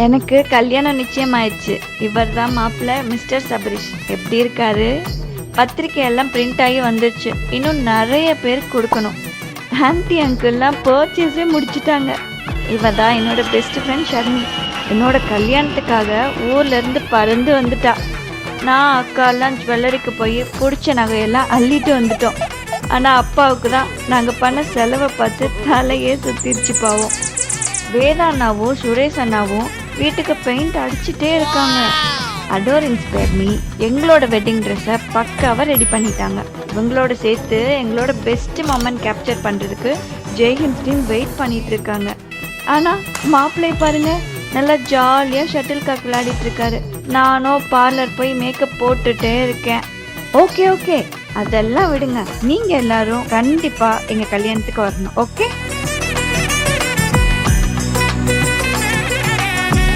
எனக்கு கல்யாணம் நிச்சயமாயிடுச்சு. இவர் தான் மாப்பிள்ளை மிஸ்டர் சபரிஷ். எப்படி இருக்காரு? பத்திரிக்கை எல்லாம் பிரிண்ட் ஆகி வந்துருச்சு. இன்னும் நிறைய பேருக்கு கொடுக்கணும். ஆன்டி அங்கிள்லாம் பர்ச்சேஸே முடிச்சிட்டாங்க. இவர் தான் என்னோட பெஸ்ட் ஃப்ரெண்ட் ஷர்மி. என்னோட கல்யாணத்துக்காக ஊர்ல இருந்து பறந்து வந்துட்டா. நான் அக்காலாம் ஜுவல்லரிக்கு போய் பிடிச்ச நகையெல்லாம் அள்ளிட்டு வந்துட்டோம். ஆனால் அப்பாவுக்கு தான் நாங்கள் பண்ண செலவை பார்த்து தலையே சுத்திருச்சு பாவம். வேதா அண்ணாவும் சுரேஷ் அண்ணாவும் வீட்டுக்கு பெயிண்ட் அடிச்சுட்டே இருக்காங்க. அடோர் இன்ஸ்பயர் மீ எங்களோட வெட்டிங் ட்ரெஸ்ஸை பக்காவாக ரெடி பண்ணிட்டாங்க. இவங்களோட சேர்த்து எங்களோட பெஸ்ட் மொமெண்ட் கேப்சர் பண்ணுறதுக்கு ஜெய்ஹிந்த் டீம் வெயிட் பண்ணிட்டு இருக்காங்க. ஆனால் மாப்பிள்ளை பாருங்க, நல்லா ஜாலியாக ஷட்டில் காக் விளையாடிட்டு இருக்காரு. நானும் பார்லர் போய் மேக்கப் போட்டுட்டே இருக்கேன். ஓகே ஓகே, அதெல்லாம் விடுங்க. நீங்கள் எல்லாரும் கண்டிப்பாக எங்கள் கல்யாணத்துக்கு வரணும். ஓகே.